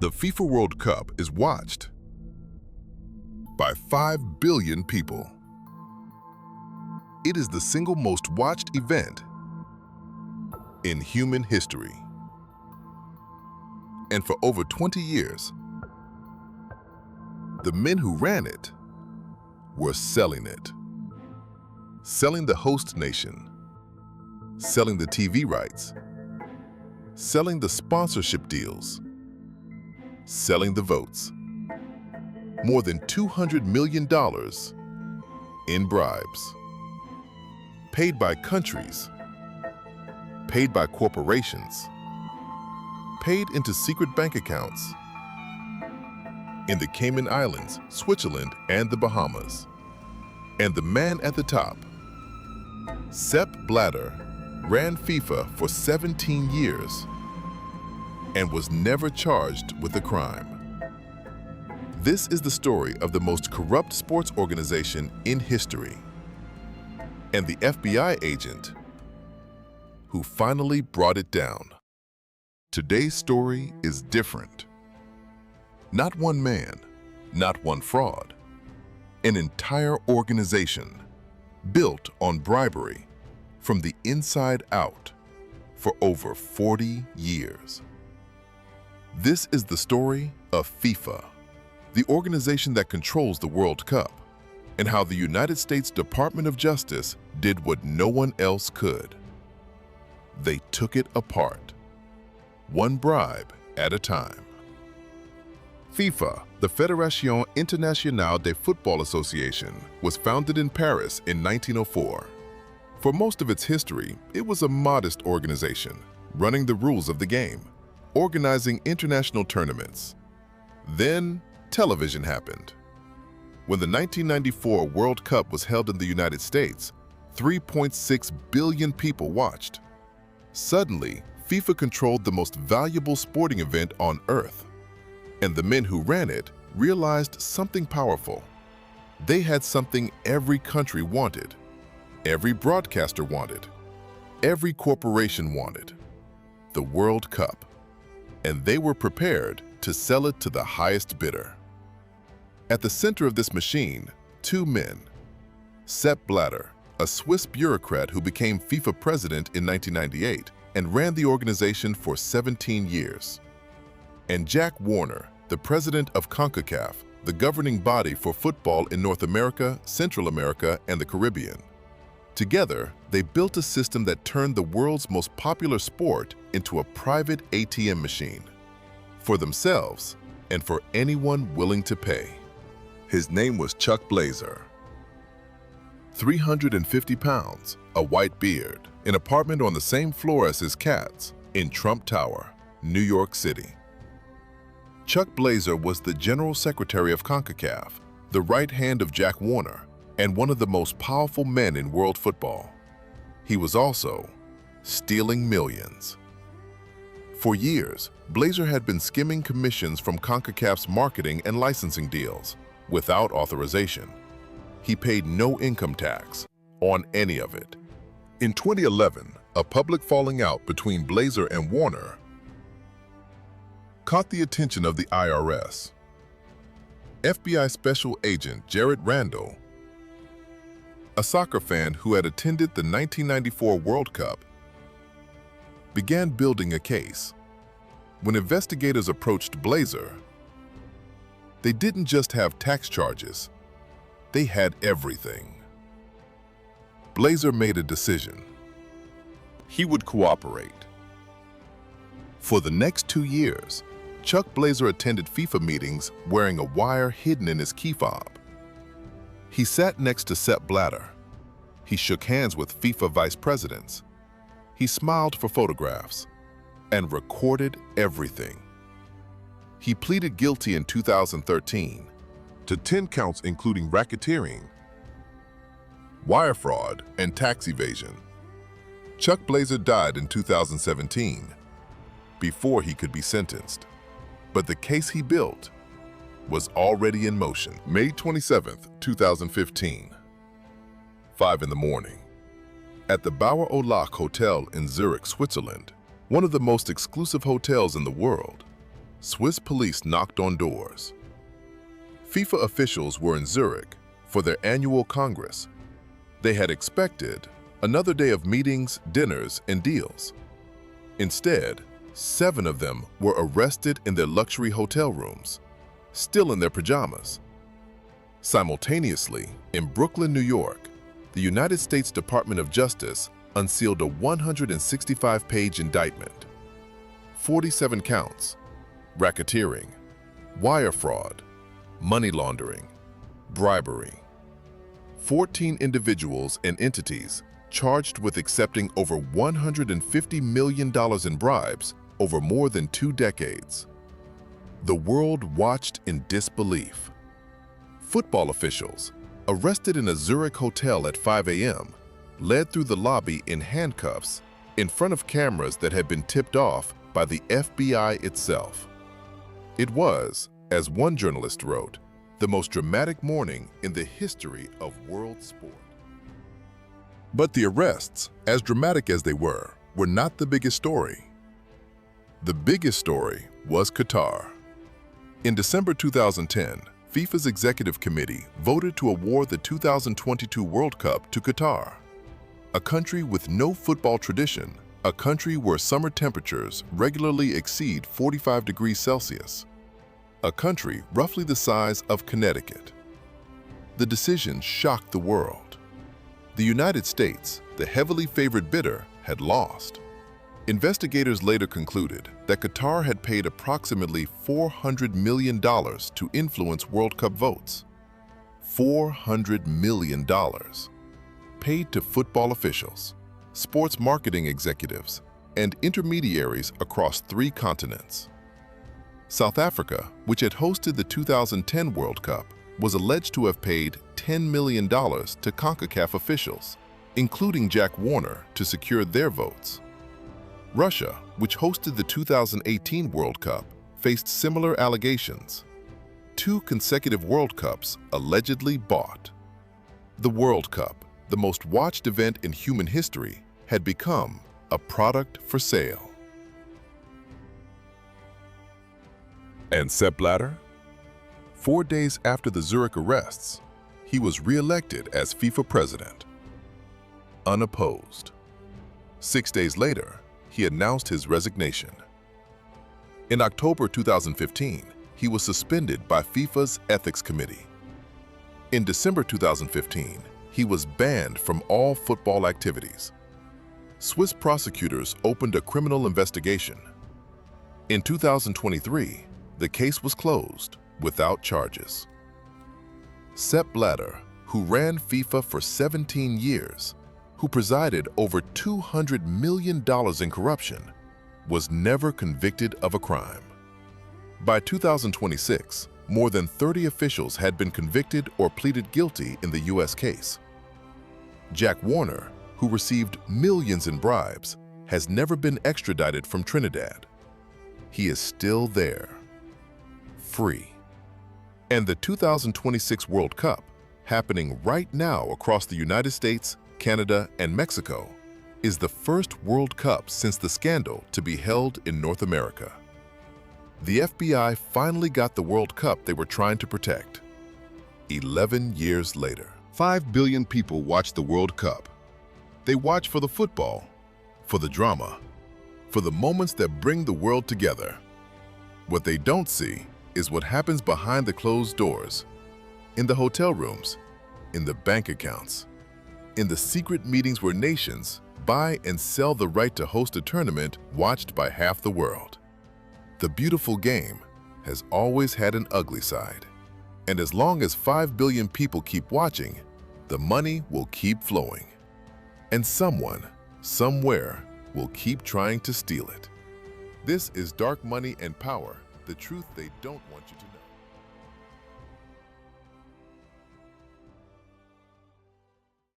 The FIFA World Cup is watched by 5 billion people. It is the single most watched event in human history. And for over 20 years, the men who ran it were selling it. Selling the host nation, selling the TV rights, selling the sponsorship deals, selling the votes. More than $200 million in bribes. Paid by countries, paid by corporations, paid into secret bank accounts in the Cayman Islands, Switzerland, and the Bahamas. And the man at the top, Sepp Blatter, ran FIFA for 17 years and was never charged with a crime. This is the story of the most corrupt sports organization in history and the FBI agent who finally brought it down. Today's story is different. Not one man, not one fraud, an entire organization built on bribery from the inside out for over 40 years. This is the story of FIFA, the organization that controls the World Cup, and how the United States Department of Justice did what no one else could. They took it apart, one bribe at a time. FIFA, the Fédération Internationale de Football Association, was founded in Paris in 1904. For most of its history, it was a modest organization, running the rules of the game, organizing international tournaments. Then, television happened. When the 1994 World Cup was held in the United States, 3.6 billion people watched. Suddenly, FIFA controlled the most valuable sporting event on Earth. And the men who ran it realized something powerful. They had something every country wanted, every broadcaster wanted, every corporation wanted: the World Cup. And they were prepared to sell it to the highest bidder. At the center of this machine, two men: Sepp Blatter, a Swiss bureaucrat who became FIFA president in 1998 and ran the organization for 17 years, and Jack Warner, the president of CONCACAF, the governing body for football in North America, Central America, and the Caribbean. Together, they built a system that turned the world's most popular sport into a private ATM machine, for themselves and for anyone willing to pay. His name was Chuck Blazer. 350 pounds, a white beard, an apartment on the same floor as his cats in Trump Tower, New York City. Chuck Blazer was the General Secretary of CONCACAF, the right hand of Jack Warner, and one of the most powerful men in world football. He was also stealing millions. For years, Blazer had been skimming commissions from CONCACAF's marketing and licensing deals without authorization. He paid no income tax on any of it. In 2011, a public falling out between Blazer and Warner caught the attention of the IRS. FBI Special Agent Jared Randall, a soccer fan who had attended the 1994 World Cup, began building a case. When investigators approached Blazer, they didn't just have tax charges, they had everything. Blazer made a decision. He would cooperate. For the next 2 years, Chuck Blazer attended FIFA meetings wearing a wire hidden in his key fob. He sat next to Sepp Blatter. He shook hands with FIFA vice presidents. He smiled for photographs and recorded everything. He pleaded guilty in 2013 to 10 counts including racketeering, wire fraud, and tax evasion. Chuck Blazer died in 2017 before he could be sentenced. But the case he built was already in motion. May 27, 2015, 5 in the morning. At the Bauer Olach Hotel in Zurich, Switzerland, one of the most exclusive hotels in the world, Swiss police knocked on doors. FIFA officials were in Zurich for their annual Congress. They had expected another day of meetings, dinners, and deals. Instead, 7 of them were arrested in their luxury hotel rooms, still in their pajamas. Simultaneously, in Brooklyn, New York, the United States Department of Justice unsealed a 165-page indictment. 47 counts: racketeering, wire fraud, money laundering, bribery. 14 individuals and entities charged with accepting over $150 million in bribes over more than 2 decades. The world watched in disbelief. Football officials, arrested in a Zurich hotel at 5 a.m., led through the lobby in handcuffs in front of cameras that had been tipped off by the FBI itself. It was, as one journalist wrote, the most dramatic morning in the history of world sport. But the arrests, as dramatic as they were not the biggest story. The biggest story was Qatar. In December 2010, FIFA's executive committee voted to award the 2022 World Cup to Qatar, a country with no football tradition, a country where summer temperatures regularly exceed 45 degrees Celsius, a country roughly the size of Connecticut. The decision shocked the world. The United States, the heavily favored bidder, had lost. Investigators later concluded that Qatar had paid approximately $400 million to influence World Cup votes. $400 million. Paid to football officials, sports marketing executives, and intermediaries across 3 continents. South Africa, which had hosted the 2010 World Cup, was alleged to have paid $10 million to CONCACAF officials, including Jack Warner, to secure their votes. Russia, which hosted the 2018 World Cup, faced similar allegations. 2 consecutive World Cups allegedly bought. The World Cup, the most watched event in human history, had become a product for sale. And Sepp Blatter? 4 days after the Zurich arrests, he was re-elected as FIFA president, unopposed. 6 days later, he announced his resignation. In October 2015, he was suspended by FIFA's Ethics Committee. In December 2015, he was banned from all football activities. Swiss prosecutors opened a criminal investigation. In 2023, the case was closed without charges. Sepp Blatter, who ran FIFA for 17 years, who presided over $200 million in corruption, was never convicted of a crime. By 2026, more than 30 officials had been convicted or pleaded guilty in the U.S. case. Jack Warner, who received millions in bribes, has never been extradited from Trinidad. He is still there, free. And the 2026 World Cup, happening right now across the United States, Canada, and Mexico, is the first World Cup since the scandal to be held in North America. The FBI finally got the World Cup they were trying to protect. 11 years later. 5 billion people watch the World Cup. They watch for the football, for the drama, for the moments that bring the world together. What they don't see is what happens behind the closed doors, in the hotel rooms, in the bank accounts, in the secret meetings where nations buy and sell the right to host a tournament watched by half the world. The beautiful game has always had an ugly side. And as long as 5 billion people keep watching, the money will keep flowing. And someone, somewhere, will keep trying to steal it. This is Dark Money and Power, the truth they don't want you to know.